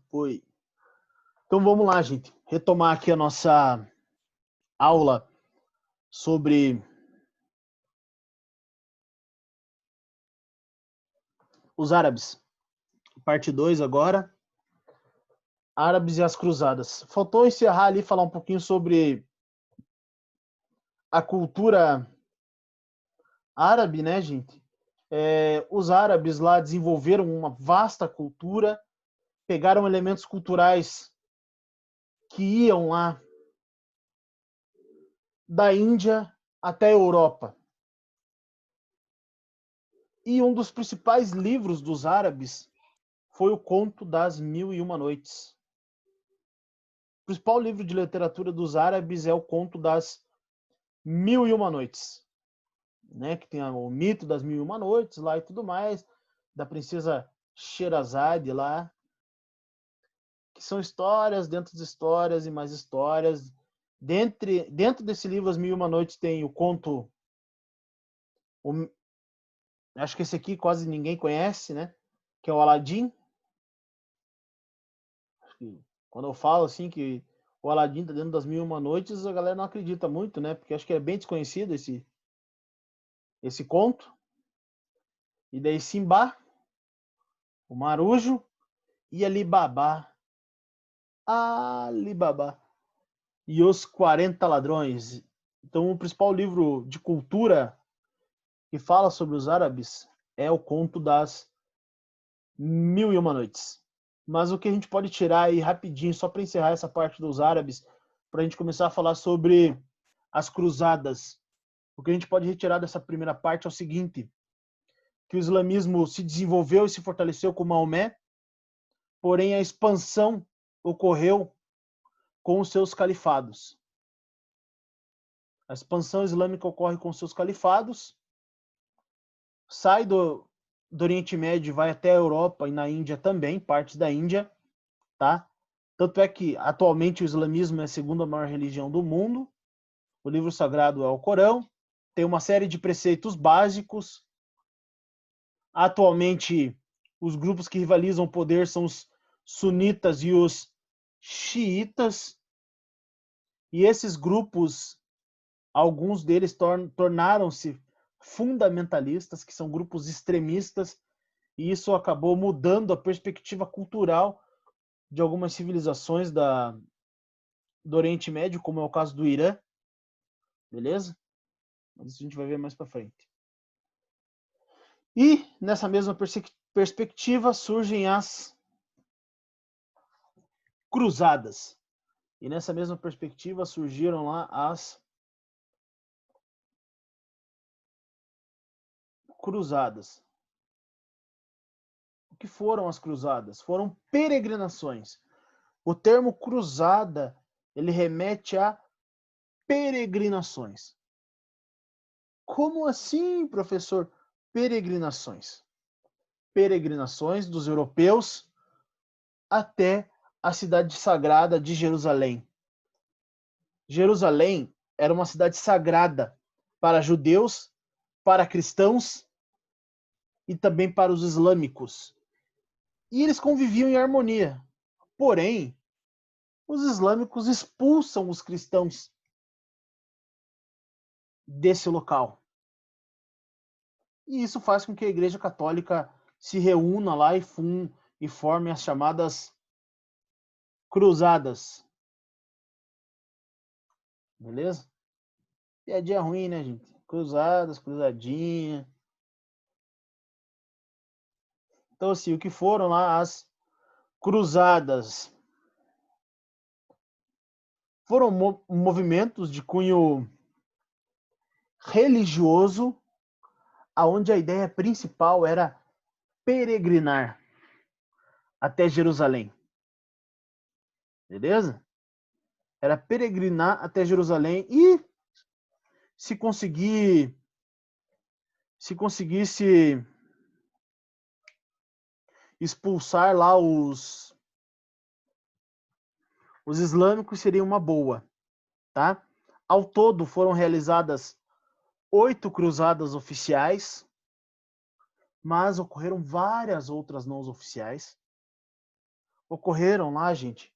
Foi. Então vamos lá, gente. Retomar aqui a nossa aula sobre os árabes. Parte 2 agora. Árabes e as cruzadas. Faltou encerrar ali, falar um pouquinho sobre a cultura árabe, né, gente? Os árabes lá desenvolveram uma vasta cultura, pegaram elementos culturais que iam lá da Índia até a Europa. E um dos principais livros dos árabes foi o Conto das Mil e Uma Noites. O principal livro de literatura dos árabes é o Conto das Mil e Uma Noites, né? Que tem o mito das Mil e Uma Noites lá e tudo mais, da princesa Sherazade lá, que são histórias dentro de histórias e mais histórias. Dentro desse livro, As Mil e Uma Noites, tem o conto, acho que esse aqui quase ninguém conhece, né? Que é o Aladim. Quando eu falo assim que o Aladim está dentro das Mil e Uma Noites, a galera não acredita muito, né? Porque acho que é bem desconhecido esse conto. E daí Simba, o Marujo e Alibaba. Alibaba. E os 40 Ladrões. Então, o principal livro de cultura que fala sobre os árabes é o Conto das Mil e Uma Noites. Mas o que a gente pode tirar aí rapidinho, só para encerrar essa parte dos árabes, para a gente começar a falar sobre as cruzadas. O que a gente pode retirar dessa primeira parte é o seguinte, que o islamismo se desenvolveu e se fortaleceu com Maomé, porém a expansão ocorreu com os seus califados. A expansão islâmica ocorre com os seus califados, sai do Oriente Médio e vai até a Europa e na Índia também, partes da Índia, tá? Tanto é que atualmente o islamismo é a segunda maior religião do mundo, o livro sagrado é o Corão, tem uma série de preceitos básicos. Atualmente, os grupos que rivalizam o poder são os sunitas e os xiitas, e esses grupos, alguns deles tornaram-se fundamentalistas, que são grupos extremistas, e isso acabou mudando a perspectiva cultural de algumas civilizações do Oriente Médio, como é o caso do Irã, beleza? Mas isso a gente vai ver mais para frente. E nessa mesma perspectiva surgem as cruzadas. E nessa mesma perspectiva surgiram lá as cruzadas. O que foram as cruzadas? Foram peregrinações. O termo cruzada, ele remete a peregrinações. Como assim, professor? Peregrinações. Peregrinações dos europeus até a cidade sagrada de Jerusalém. Jerusalém era uma cidade sagrada para judeus, para cristãos e também para os islâmicos. E eles conviviam em harmonia. Porém, os islâmicos expulsam os cristãos desse local. E isso faz com que a Igreja Católica se reúna lá e forme as chamadas cruzadas. Beleza? Piadinha ruim, né, gente? Cruzadas, cruzadinha. Então, assim, o que foram lá as cruzadas? Foram movimentos de cunho religioso, aonde a ideia principal era peregrinar até Jerusalém. Beleza? Era peregrinar até Jerusalém e se conseguisse expulsar lá os islâmicos, seria uma boa, tá? Ao todo foram realizadas 8 cruzadas oficiais, mas ocorreram várias outras não oficiais. ocorreram lá, gente,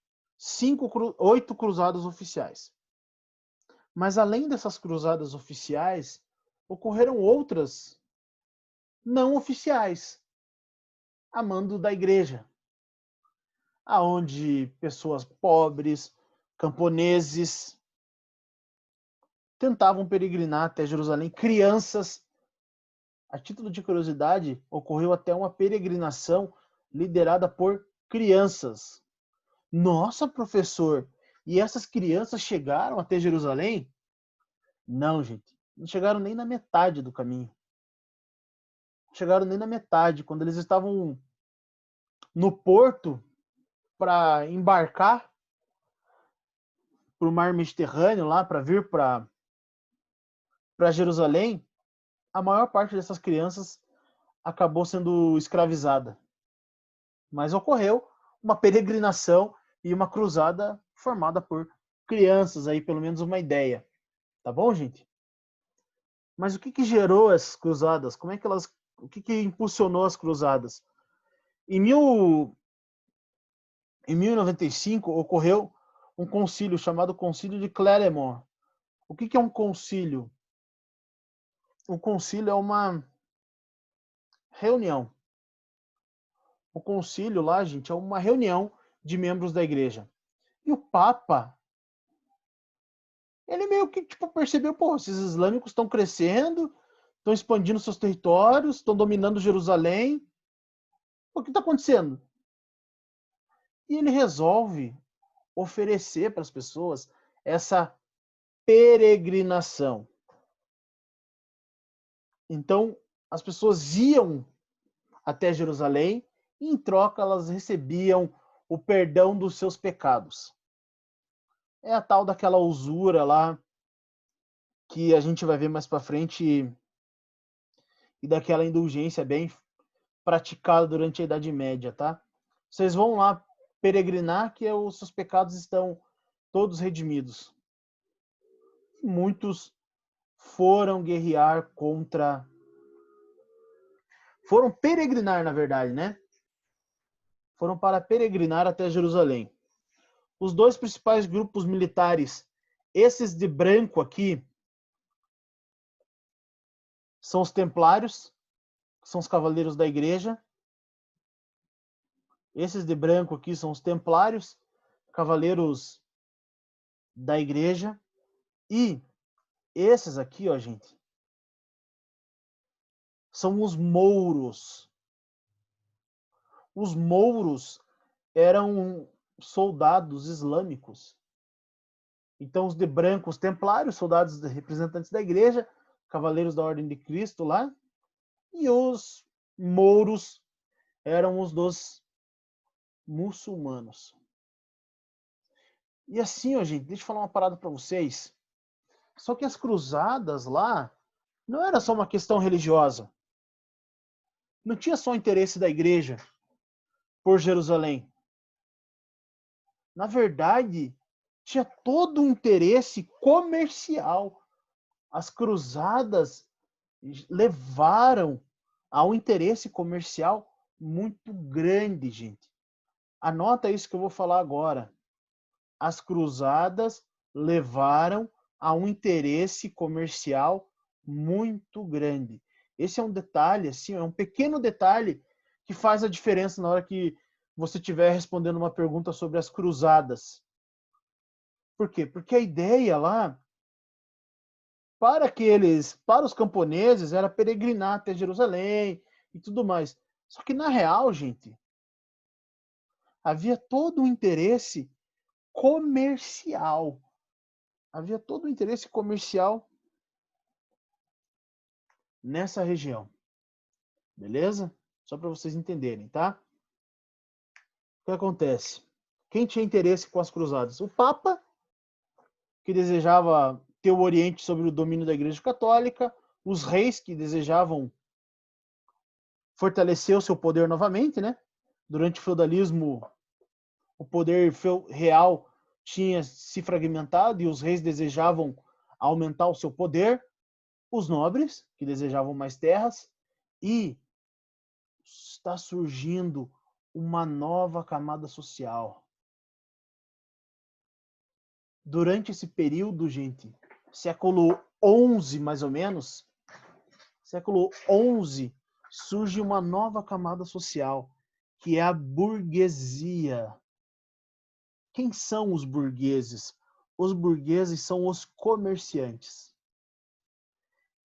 8 cruzadas oficiais. Mas além dessas cruzadas oficiais, ocorreram outras não oficiais, a mando da igreja, aonde pessoas pobres, camponeses, tentavam peregrinar até Jerusalém. Crianças, a título de curiosidade, ocorreu até uma peregrinação liderada por crianças. Nossa, professor, e essas crianças chegaram até Jerusalém? Não, gente, não chegaram nem na metade do caminho. Não chegaram nem na metade. Quando eles estavam no porto para embarcar para o mar Mediterrâneo, lá para vir para Jerusalém, a maior parte dessas crianças acabou sendo escravizada. Mas ocorreu uma peregrinação e uma cruzada formada por crianças, aí pelo menos uma ideia. Tá bom, gente? Mas o que gerou as cruzadas? Como é que elas, o que impulsionou as cruzadas? Em 1095 ocorreu um concílio chamado Concílio de Clermont. O que é um concílio? Um concílio é uma reunião. O concílio lá, gente, é uma reunião de membros da igreja. E o Papa, ele meio que tipo, percebeu, pô, esses islâmicos estão crescendo, estão expandindo seus territórios, estão dominando Jerusalém. O que está acontecendo? E ele resolve oferecer para as pessoas essa peregrinação. Então, as pessoas iam até Jerusalém e, em troca, elas recebiam o perdão dos seus pecados. É a tal daquela usura lá que a gente vai ver mais para frente e daquela indulgência bem praticada durante a Idade Média, tá? Vocês vão lá peregrinar que os seus pecados estão todos redimidos. Muitos foram guerrear contra... Foram peregrinar, na verdade, né? Foram para peregrinar até Jerusalém. Os dois principais grupos militares, esses de branco aqui, são os templários, que são os cavaleiros da igreja. Esses de branco aqui são os templários, cavaleiros da igreja. E esses aqui, ó, gente, são os mouros. Os mouros eram soldados islâmicos. Então, os de branco, os templários, soldados representantes da igreja, cavaleiros da Ordem de Cristo lá, e os mouros eram os dos muçulmanos. E assim, ó, gente, deixa eu falar uma parada para vocês. Só que as cruzadas lá não era só uma questão religiosa. Não tinha só o interesse da igreja por Jerusalém. Na verdade, tinha todo um interesse comercial. As cruzadas levaram a um interesse comercial muito grande, gente. Anota isso que eu vou falar agora. As cruzadas levaram a um interesse comercial muito grande. Esse é um detalhe, assim, é um pequeno detalhe que faz a diferença na hora que você estiver respondendo uma pergunta sobre as cruzadas. Por quê? Porque a ideia lá, para os camponeses, era peregrinar até Jerusalém e tudo mais. Só que, na real, gente, havia todo um interesse comercial. Havia todo um interesse comercial nessa região. Beleza? Só para vocês entenderem, tá? O que acontece? Quem tinha interesse com as cruzadas? O Papa, que desejava ter o Oriente sob o domínio da Igreja Católica, os reis, que desejavam fortalecer o seu poder novamente, né? Durante o feudalismo, o poder real tinha se fragmentado e os reis desejavam aumentar o seu poder, os nobres, que desejavam mais terras, e está surgindo uma nova camada social. Durante esse período, gente, século XI, mais ou menos, século XI, surge uma nova camada social, que é a burguesia. Quem são os burgueses? Os burgueses são os comerciantes.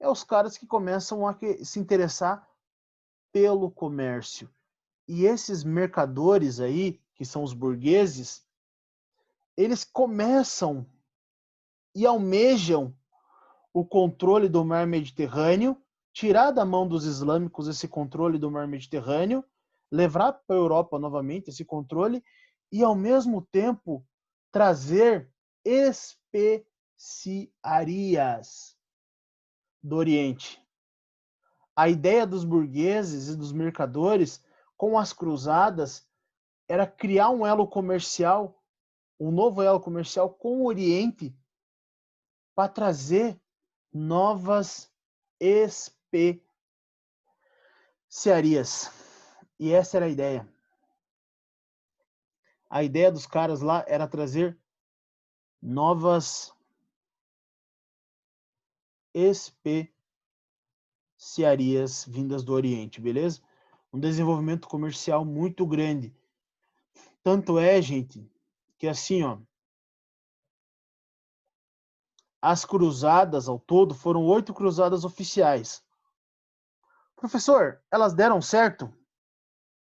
É os caras que começam a se interessar pelo comércio. E esses mercadores aí, que são os burgueses, eles começam e almejam o controle do mar Mediterrâneo, tirar da mão dos islâmicos esse controle do mar Mediterrâneo, levar para a Europa novamente esse controle e, ao mesmo tempo, trazer especiarias do Oriente. A ideia dos burgueses e dos mercadores com as cruzadas era criar um elo comercial, um novo elo comercial com o Oriente para trazer novas especiarias. E essa era a ideia. A ideia dos caras lá era trazer novas especiarias vindas do Oriente, beleza? Um desenvolvimento comercial muito grande. Tanto é, gente, que assim, ó, as cruzadas ao todo foram 8 cruzadas oficiais. Professor, elas deram certo?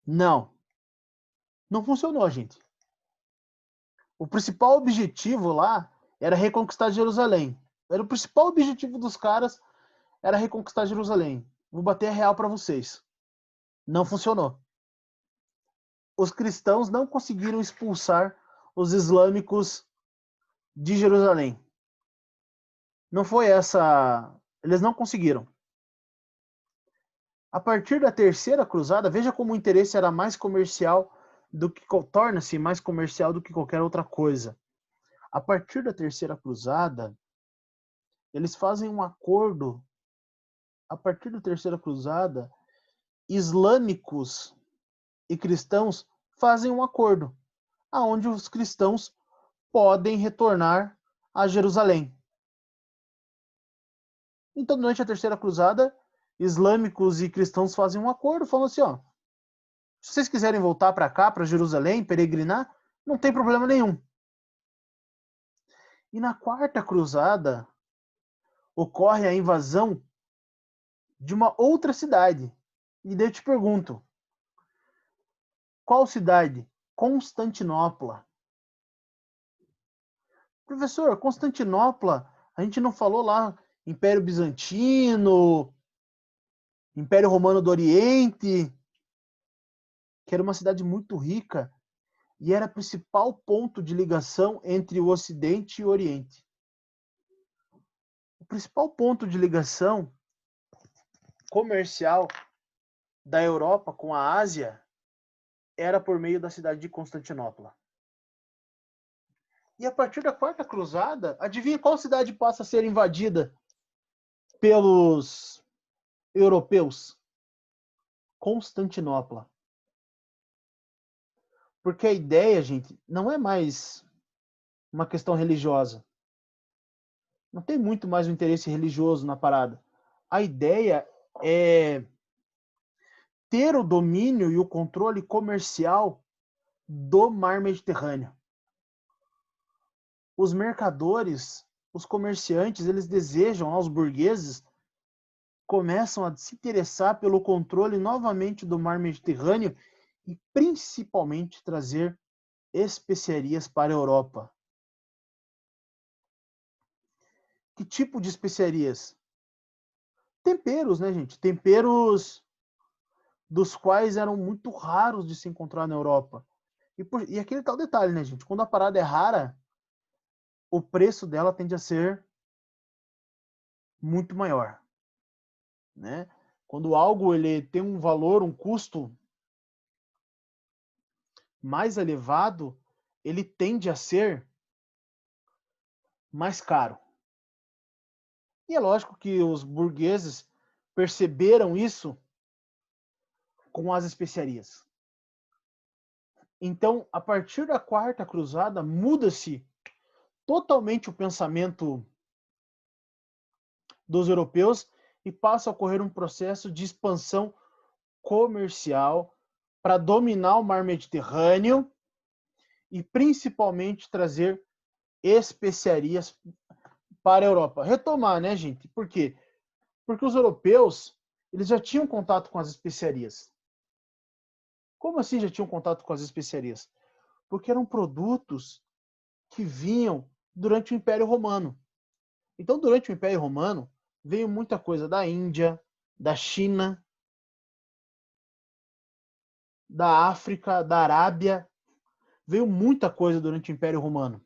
Não. Não funcionou, gente. O principal objetivo lá era reconquistar Jerusalém. Era o principal objetivo dos caras, era reconquistar Jerusalém. Vou bater a real para vocês. Não funcionou. Os cristãos não conseguiram expulsar os islâmicos de Jerusalém. Não foi essa... Eles não conseguiram. A partir da terceira cruzada, veja como o interesse era mais comercial do que... torna-se mais comercial do que qualquer outra coisa. A partir da terceira cruzada, eles fazem um acordo. A partir da terceira cruzada, islâmicos e cristãos fazem um acordo, aonde os cristãos podem retornar a Jerusalém. Então, durante a terceira cruzada, islâmicos e cristãos fazem um acordo, falando assim, ó, se vocês quiserem voltar para cá, para Jerusalém, peregrinar, não tem problema nenhum. E na quarta cruzada, ocorre a invasão de uma outra cidade. E daí eu te pergunto, qual cidade? Constantinopla. Professor, Constantinopla, a gente não falou lá Império Bizantino, Império Romano do Oriente, que era uma cidade muito rica e era o principal ponto de ligação entre o Ocidente e o Oriente. O principal ponto de ligação comercial da Europa com a Ásia era por meio da cidade de Constantinopla. E a partir da Quarta Cruzada, adivinha qual cidade passa a ser invadida pelos europeus? Constantinopla. Porque a ideia, gente, não é mais uma questão religiosa. Não tem muito mais um interesse religioso na parada. A ideia é ter o domínio e o controle comercial do mar Mediterrâneo. Os mercadores, os comerciantes, eles desejam, os burgueses, começam a se interessar pelo controle novamente do mar Mediterrâneo e principalmente trazer especiarias para a Europa. Que tipo de especiarias? Temperos, né, gente? Temperos dos quais eram muito raros de se encontrar na Europa. E aquele tal detalhe, né, gente? Quando a parada é rara, o preço dela tende a ser muito maior, né? Quando algo ele tem um valor, um custo mais elevado, ele tende a ser mais caro. E é lógico que os burgueses perceberam isso com as especiarias. Então, a partir da Quarta Cruzada, muda-se totalmente o pensamento dos europeus e passa a ocorrer um processo de expansão comercial para dominar o mar Mediterrâneo e principalmente trazer especiarias para a Europa. Retomar, né, gente? Por quê? Porque os europeus, eles já tinham contato com as especiarias. Como assim já tinham contato com as especiarias? Porque eram produtos que vinham durante o Império Romano. Então, durante o Império Romano, veio muita coisa da Índia, da China, da África, da Arábia. Veio muita coisa durante o Império Romano.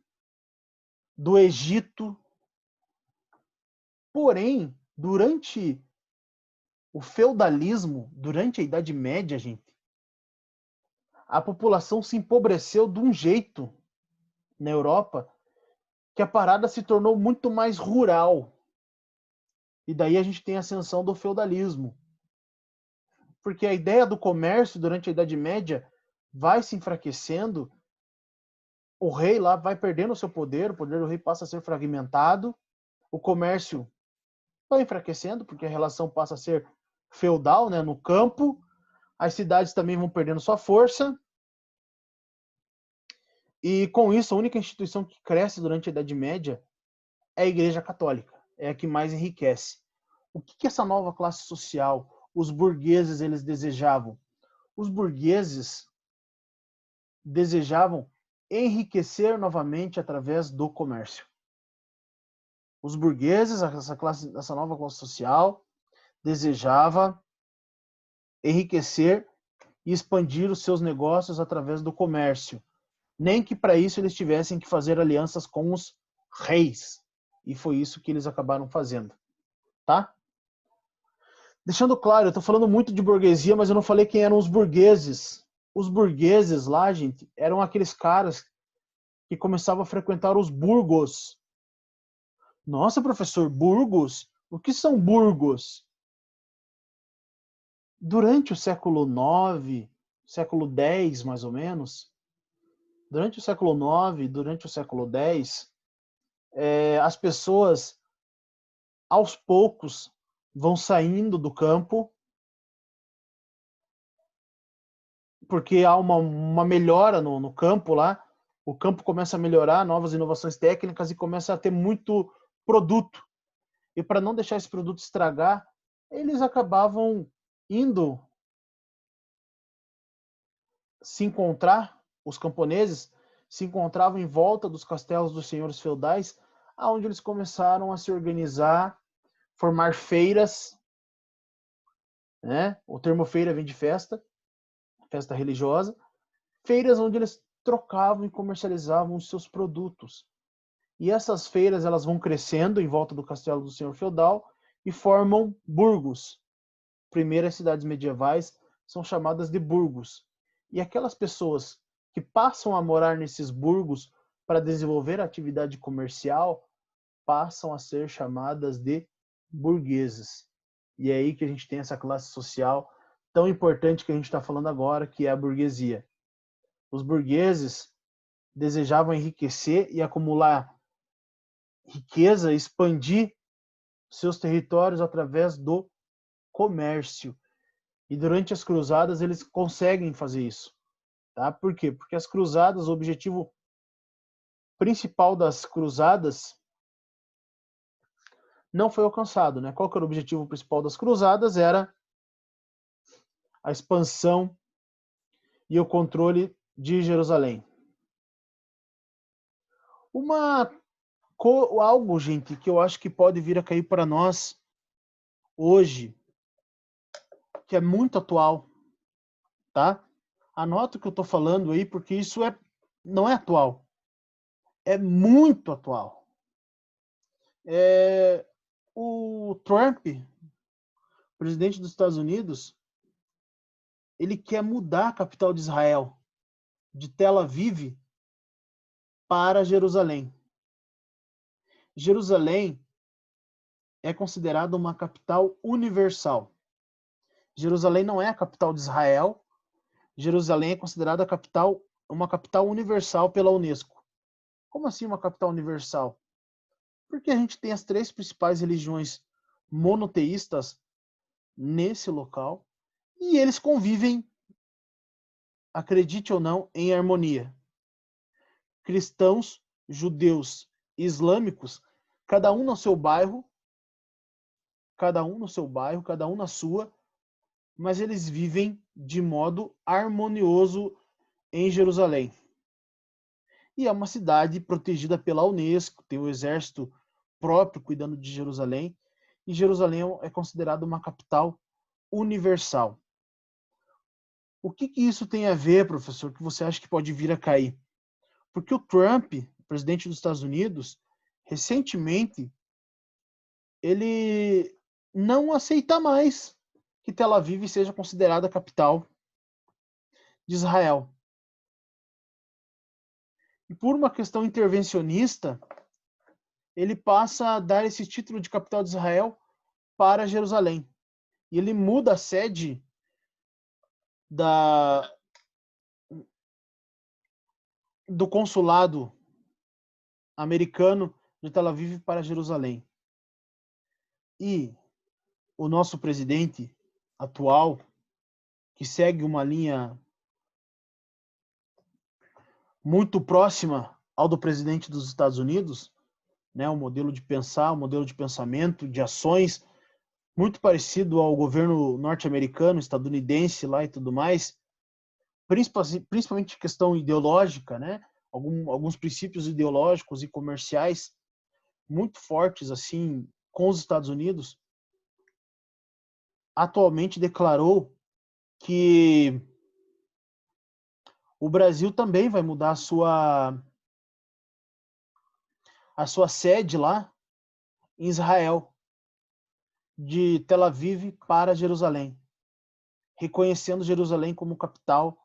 Do Egito. Porém, durante o feudalismo, durante a Idade Média, gente, a população se empobreceu de um jeito na Europa que a parada se tornou muito mais rural. E daí a gente tem a ascensão do feudalismo. Porque a ideia do comércio durante a Idade Média vai se enfraquecendo, o rei lá vai perdendo o seu poder, o poder do rei passa a ser fragmentado, o comércio vai enfraquecendo, porque a relação passa a ser feudal, né, no campo, as cidades também vão perdendo sua força, e com isso a única instituição que cresce durante a Idade Média é a Igreja Católica, é a que mais enriquece. O que essa nova classe social, os burgueses, eles desejavam? Os burgueses desejavam enriquecer novamente através do comércio. Os burgueses, essa nova classe social, desejava enriquecer e expandir os seus negócios através do comércio. Nem que para isso eles tivessem que fazer alianças com os reis. E foi isso que eles acabaram fazendo. Tá? Deixando claro, eu estou falando muito de burguesia, mas eu não falei quem eram os burgueses. Os burgueses lá, gente, eram aqueles caras que começavam a frequentar os burgos. Nossa, professor, burgos? O que são burgos? Durante o século IX, século X, mais ou menos, durante o século IX, durante o século X, as pessoas, aos poucos, vão saindo do campo, porque há uma melhora no campo lá, o campo começa a melhorar, novas inovações técnicas e começa a ter muito produto. E para não deixar esse produto estragar, eles acabavam indo se encontrar, os camponeses se encontravam em volta dos castelos dos senhores feudais, aonde eles começaram a se organizar, formar feiras, né? O termo feira vem de festa, festa religiosa, feiras onde eles trocavam e comercializavam os seus produtos. E essas feiras elas vão crescendo em volta do castelo do senhor feudal e formam burgos. Primeiras cidades medievais são chamadas de burgos. E aquelas pessoas que passam a morar nesses burgos para desenvolver a atividade comercial passam a ser chamadas de burgueses. E é aí que a gente tem essa classe social tão importante que a gente está falando agora, que é a burguesia. Os burgueses desejavam enriquecer e acumular riqueza, expandir seus territórios através do comércio. E durante as cruzadas eles conseguem fazer isso. Tá? Por quê? Porque as cruzadas, o objetivo principal das cruzadas não foi alcançado. Né? Qual que era o objetivo principal das cruzadas? Era a expansão e o controle de Jerusalém. Algo, gente, que eu acho que pode vir a cair para nós hoje, que é muito atual, tá? Anota o que eu estou falando aí, porque isso não é atual. É muito atual. O Trump, presidente dos Estados Unidos, ele quer mudar a capital de Israel, de Tel Aviv para Jerusalém. Jerusalém é considerada uma capital universal. Jerusalém não é a capital de Israel. Jerusalém é considerada a capital uma capital universal pela Unesco. Como assim uma capital universal? Porque a gente tem as 3 principais religiões monoteístas nesse local e eles convivem, acredite ou não, em harmonia. Cristãos, judeus e islâmicos, cada um no seu bairro, cada um na sua, mas eles vivem de modo harmonioso em Jerusalém. E é uma cidade protegida pela Unesco, tem o exército próprio cuidando de Jerusalém, e Jerusalém é considerada uma capital universal. O que isso tem a ver, professor, que você acha que pode vir a cair? Porque o Trump, presidente dos Estados Unidos, recentemente, ele não aceita mais que Tel Aviv seja considerada a capital de Israel. E por uma questão intervencionista, ele passa a dar esse título de capital de Israel para Jerusalém. E ele muda a sede do consulado americano de Tel Aviv para Jerusalém. E o nosso presidente atual, que segue uma linha muito próxima ao do presidente dos Estados Unidos, né, um modelo de pensar, um modelo de pensamento, de ações, muito parecido ao governo norte-americano, estadunidense lá e tudo mais, principalmente questão ideológica, né, alguns princípios ideológicos e comerciais muito fortes assim com os Estados Unidos, atualmente declarou que o Brasil também vai mudar a sua sede lá em Israel, de Tel Aviv para Jerusalém, reconhecendo Jerusalém como capital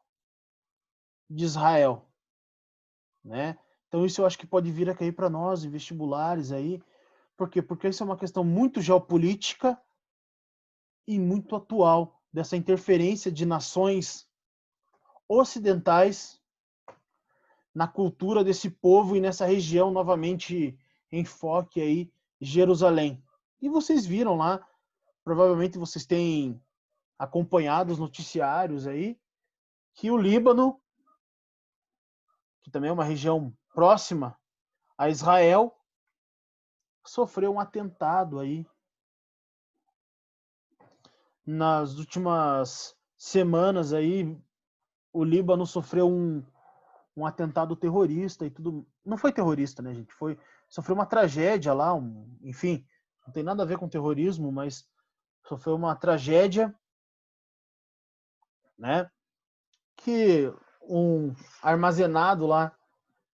de Israel, né? Então isso eu acho que pode vir a cair para nós em vestibulares aí. Por quê? Porque isso é uma questão muito geopolítica e muito atual, dessa interferência de nações ocidentais na cultura desse povo e nessa região, novamente em foque aí, Jerusalém. E vocês viram lá, provavelmente vocês têm acompanhado os noticiários aí, que o Líbano, que também é uma região próxima a Israel, sofreu um atentado aí nas últimas semanas aí. O Líbano sofreu um atentado terrorista e tudo. Não foi terrorista, né, gente? Sofreu uma tragédia lá, enfim, não tem nada a ver com terrorismo, mas sofreu uma tragédia, né? Que armazenado lá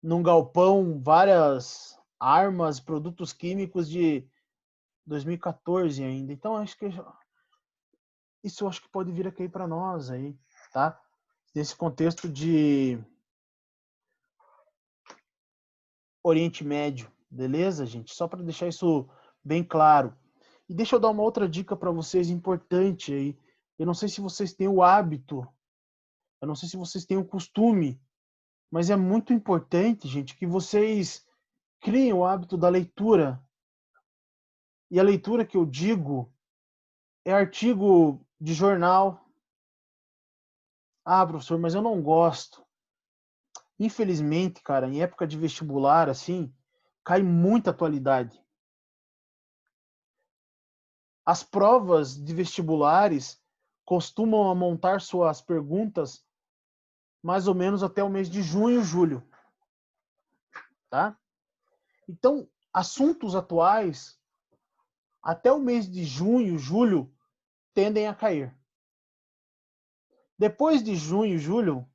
num galpão várias armas, produtos químicos de 2014 ainda. Então acho que isso eu acho que pode vir a cair para nós aí, tá? Nesse contexto de Oriente Médio, beleza, gente? Só para deixar isso bem claro. E deixa eu dar uma outra dica para vocês importante aí. Eu não sei se vocês têm o hábito, eu não sei se vocês têm o costume, mas é muito importante, gente, que vocês criem o hábito da leitura. E a leitura que eu digo é artigo de jornal. Ah, professor, mas eu não gosto. Infelizmente, cara, em época de vestibular, assim, cai muita atualidade. As provas de vestibulares costumam montar suas perguntas mais ou menos até o mês de junho, julho, tá? Então, assuntos atuais até o mês de junho, julho tendem a cair. Depois de junho, julho,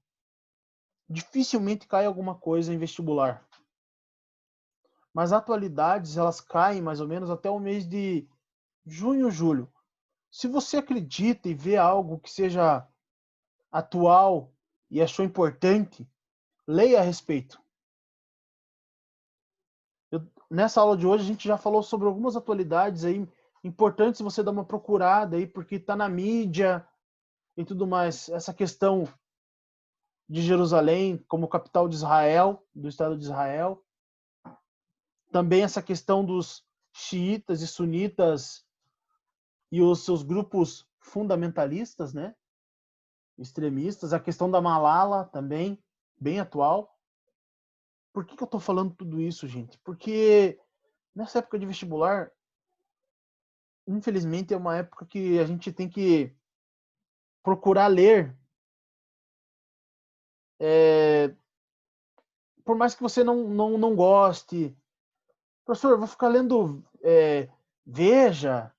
dificilmente cai alguma coisa em vestibular. Mas atualidades, elas caem mais ou menos até o mês de junho, julho. Se você acredita e vê algo que seja atual e achou importante, leia a respeito. Nessa aula de hoje a gente já falou sobre algumas atualidades aí importantes você dar uma procurada aí, porque está na mídia e tudo mais. Essa questão de Jerusalém como capital de Israel, do Estado de Israel. Também essa questão dos xiitas e sunitas e os seus grupos fundamentalistas, né? Extremistas. A questão da Malala também, bem atual. Por que eu estou falando tudo isso, gente? Porque nessa época de vestibular, infelizmente, é uma época que a gente tem que procurar ler. Por mais que você não goste. Professor, eu vou ficar lendo Veja.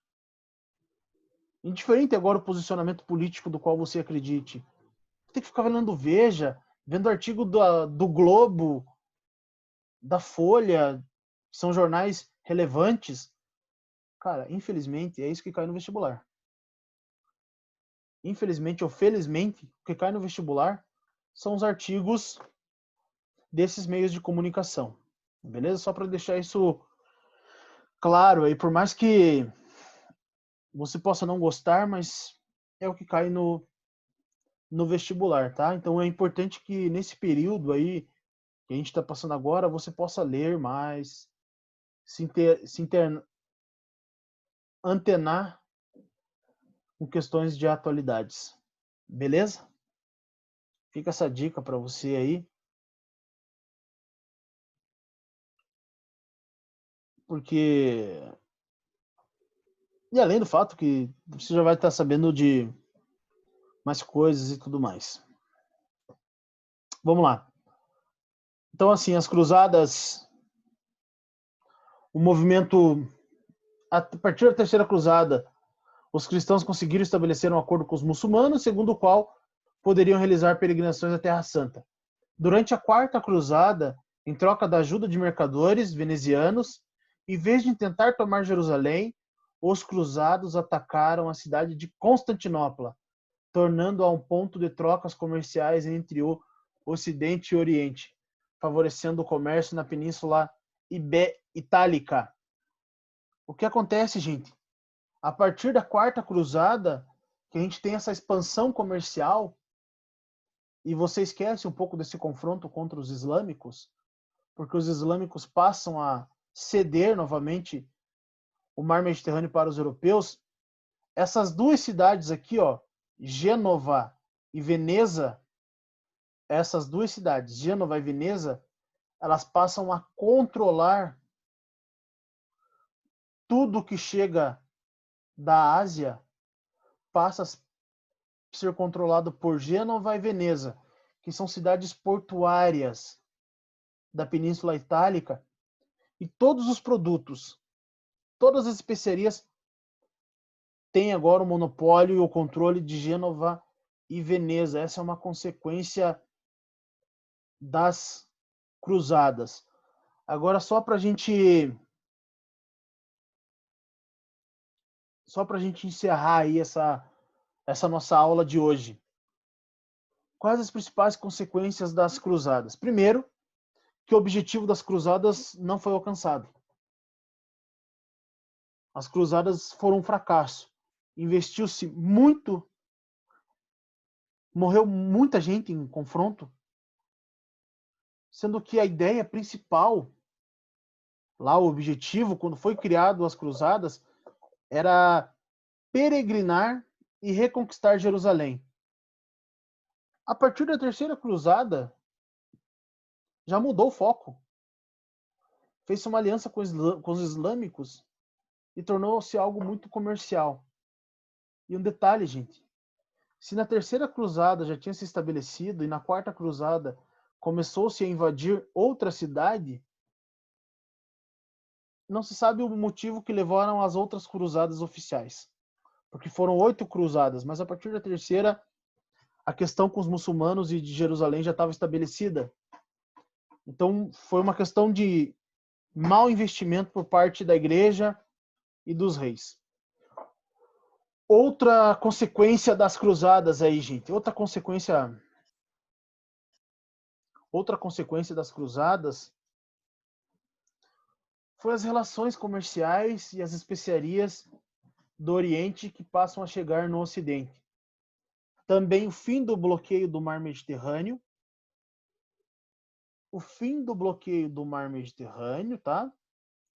Indiferente agora o posicionamento político do qual você acredite. Tem que ficar lendo Veja, vendo artigo do Globo, da Folha, que são jornais relevantes. Cara, infelizmente, é isso que cai no vestibular. Infelizmente ou felizmente, o que cai no vestibular são os artigos desses meios de comunicação. Beleza? Só para deixar isso claro aí, por mais que você possa não gostar, mas é o que cai no vestibular, tá? Então é importante que nesse período aí que a gente está passando agora, você possa ler mais, antenar com questões de atualidades. Beleza? Fica essa dica para você aí. Porque... E além do fato que você já vai estar sabendo de mais coisas e tudo mais. Vamos lá. Então, assim, as cruzadas, o movimento, a partir da Terceira Cruzada, os cristãos conseguiram estabelecer um acordo com os muçulmanos, segundo o qual poderiam realizar peregrinações à Terra Santa. Durante a Quarta Cruzada, em troca da ajuda de mercadores venezianos, em vez de tentar tomar Jerusalém, os cruzados atacaram a cidade de Constantinopla, tornando-a um ponto de trocas comerciais entre o Ocidente e Oriente, favorecendo o comércio na Península Itálica. O que acontece, gente? A partir da Quarta Cruzada, que a gente tem essa expansão comercial, e você esquece um pouco desse confronto contra os islâmicos, porque os islâmicos passam a ceder novamente o mar Mediterrâneo para os europeus. Essas duas cidades aqui, ó, Gênova e Veneza, essas duas cidades, Gênova e Veneza, elas passam a controlar tudo que chega da Ásia, passa a ser controlado por Gênova e Veneza, que são cidades portuárias da Península Itálica, e todos os produtos, todas as especiarias têm agora o monopólio e o controle de Gênova e Veneza. Essa é uma consequência das cruzadas. Agora, só para a gente encerrar aí essa nossa aula de hoje. Quais as principais consequências das cruzadas? Primeiro, que o objetivo das cruzadas não foi alcançado. As cruzadas foram um fracasso. Investiu-se muito, morreu muita gente em confronto, sendo que a ideia principal, lá o objetivo, quando foi criado as cruzadas, era peregrinar e reconquistar Jerusalém. A partir da Terceira Cruzada, já mudou o foco. Fez-se uma aliança com os islâmicos e tornou-se algo muito comercial. E um detalhe, gente, se na Terceira Cruzada já tinha se estabelecido e na Quarta Cruzada começou-se a invadir outra cidade, não se sabe o motivo que levaram as outras cruzadas oficiais. Porque foram 8 cruzadas, mas a partir da terceira, a questão com os muçulmanos e de Jerusalém já estava estabelecida. Então, foi uma questão de mau investimento por parte da igreja e dos reis. Outra consequência das cruzadas aí, gente. Outra consequência das cruzadas foi as relações comerciais e as especiarias do Oriente que passam a chegar no Ocidente. Também o fim do bloqueio do mar Mediterrâneo o fim do bloqueio do mar Mediterrâneo, tá?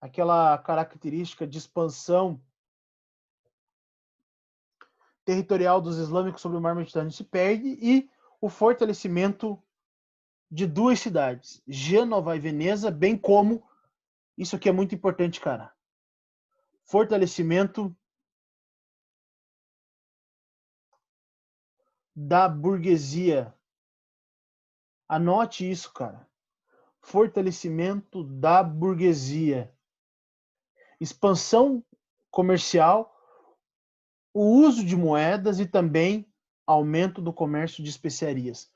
Aquela característica de expansão territorial dos islâmicos sobre o mar Mediterrâneo se perde e o fortalecimento de duas cidades, Gênova e Veneza, bem como, isso aqui é muito importante, cara, fortalecimento da burguesia. Anote isso, cara. Fortalecimento da burguesia. Expansão comercial, o uso de moedas e também aumento do comércio de especiarias.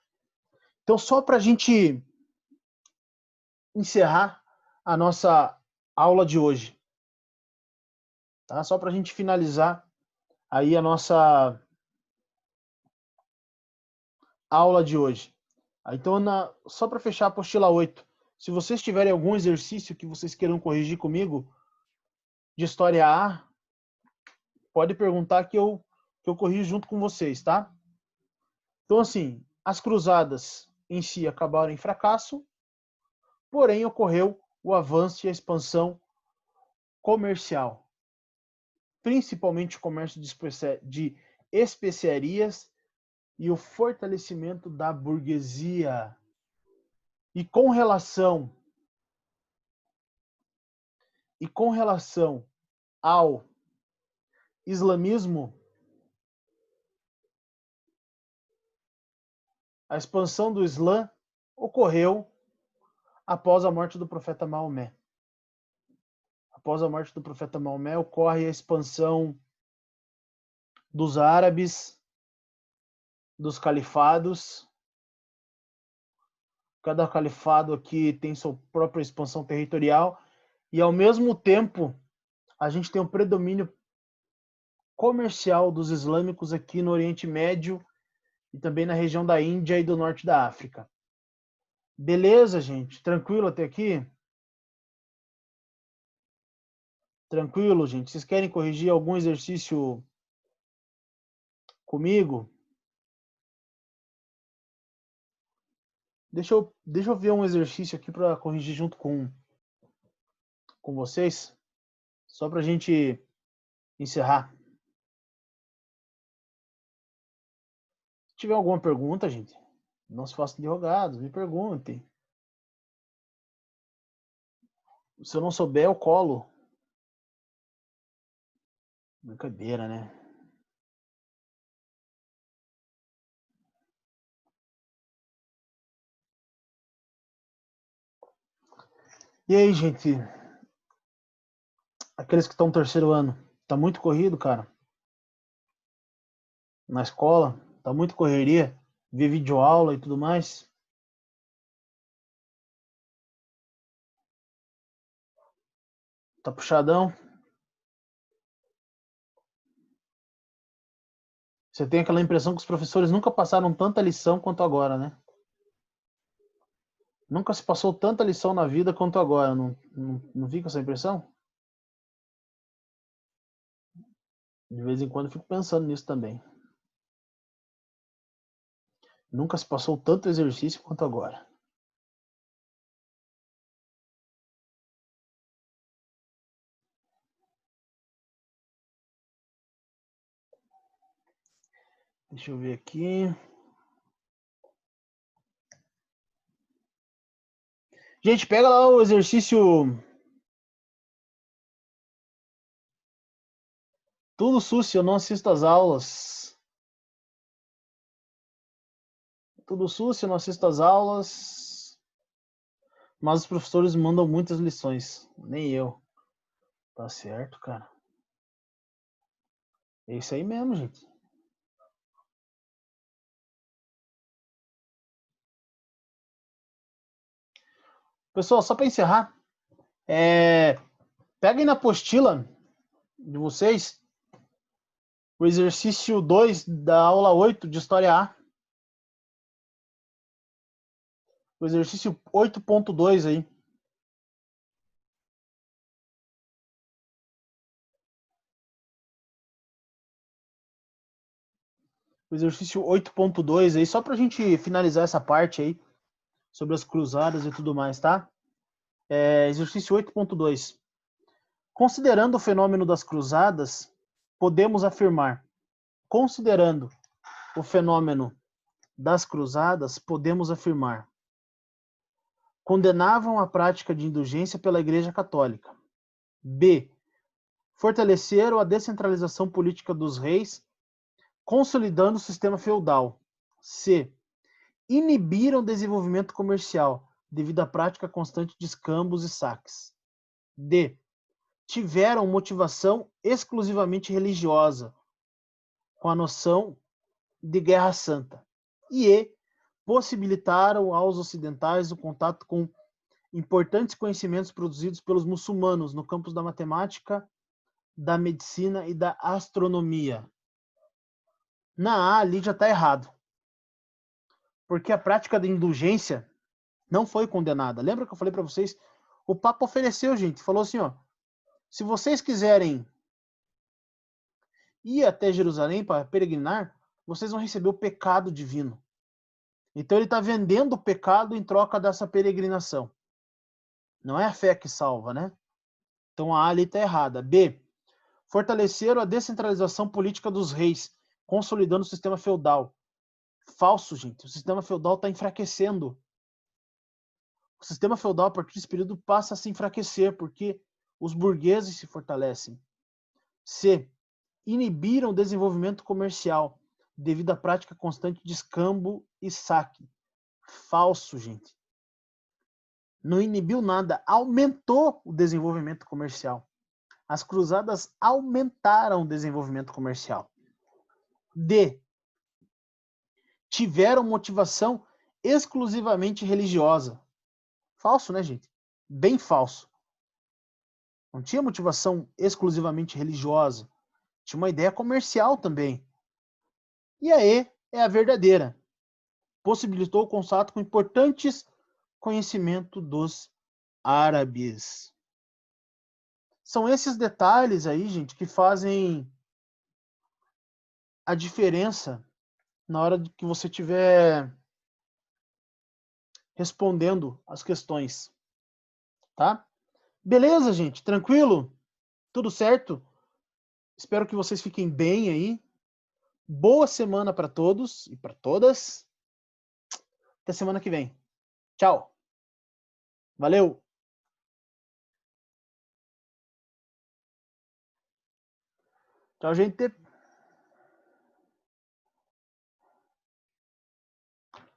Então, só para a gente encerrar a nossa aula de hoje, tá? Só para a gente finalizar aí a nossa aula de hoje. Então, só para fechar a apostila 8, se vocês tiverem algum exercício que vocês queiram corrigir comigo, de história A, pode perguntar que eu corrijo junto com vocês, tá? Então, assim, as cruzadas em si acabaram em fracasso, porém ocorreu o avanço e a expansão comercial, principalmente o comércio de especiarias e o fortalecimento da burguesia. E com relação ao islamismo, a expansão do Islã ocorreu após a morte do profeta Maomé. Após a morte do profeta Maomé, ocorre a expansão dos árabes, dos califados. Cada califado aqui tem sua própria expansão territorial e, ao mesmo tempo, a gente tem um predomínio comercial dos islâmicos aqui no Oriente Médio e também na região da Índia e do norte da África. Beleza, gente? Tranquilo até aqui? Tranquilo, gente? Vocês querem corrigir algum exercício comigo? Deixa eu ver um exercício aqui para corrigir junto com vocês, só para a gente encerrar. Se tiver alguma pergunta, gente, não se façam de rogados, me perguntem. Se eu não souber, eu colo. Brincadeira, né? E aí, gente? Aqueles que estão no terceiro ano, tá muito corrido, cara? Na escola, tá muito correria, ver videoaula e tudo mais. Tá puxadão? Você tem aquela impressão que os professores nunca passaram tanta lição quanto agora, né? Nunca se passou tanta lição na vida quanto agora, não fica essa impressão? De vez em quando eu fico pensando nisso também. Nunca se passou tanto exercício quanto agora. Deixa eu ver aqui. Gente, pega lá o exercício. Tudo sucio, eu não assisto às aulas. Tudo sucio, eu não assisto às aulas. Mas os professores mandam muitas lições. Nem eu. Tá certo, cara. É isso aí mesmo, gente. Pessoal, só para encerrar, peguem na apostila de vocês o exercício 2 da aula 8 de História A. O exercício 8.2 aí. O exercício 8.2 aí, só para a gente finalizar essa parte aí sobre as cruzadas e tudo mais, tá? Exercício 8.2. Considerando o fenômeno das cruzadas, podemos afirmar. Considerando o fenômeno das cruzadas, podemos afirmar. Condenavam a prática de indulgência pela Igreja Católica. B. Fortaleceram a descentralização política dos reis, consolidando o sistema feudal. C. Inibiram o desenvolvimento comercial, devido à prática constante de escambos e saques. D. Tiveram motivação exclusivamente religiosa, com a noção de guerra santa. E possibilitaram aos ocidentais o contato com importantes conhecimentos produzidos pelos muçulmanos no campo da matemática, da medicina e da astronomia. Na A, ali já está errado. Porque a prática da indulgência não foi condenada. Lembra que eu falei para vocês? O Papa ofereceu, gente, falou assim, ó, se vocês quiserem ir até Jerusalém para peregrinar, vocês vão receber o pecado divino. Então ele está vendendo o pecado em troca dessa peregrinação. Não é a fé que salva, né? Então a A ali está errada. B. Fortaleceram a descentralização política dos reis, consolidando o sistema feudal. Falso, gente. O sistema feudal está enfraquecendo. O sistema feudal, a partir desse período, passa a se enfraquecer, porque os burgueses se fortalecem. C. Inibiram o desenvolvimento comercial, devido à prática constante de escambo e saque. Falso, gente. Não inibiu nada, aumentou o desenvolvimento comercial. As cruzadas aumentaram o desenvolvimento comercial. D. Tiveram motivação exclusivamente religiosa. Falso, né, gente? Bem falso. Não tinha motivação exclusivamente religiosa. Tinha uma ideia comercial também. E a E é a verdadeira. Possibilitou o contato com importantes conhecimentos dos árabes. São esses detalhes aí, gente, que fazem a diferença na hora que você estiver respondendo as questões, tá? Beleza, gente? Tranquilo? Tudo certo? Espero que vocês fiquem bem aí. Boa semana para todos e para todas. Até semana que vem. Tchau. Valeu. Tchau, gente.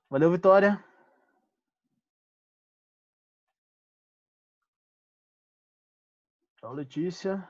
Valeu, Vitória. Tchau, Letícia.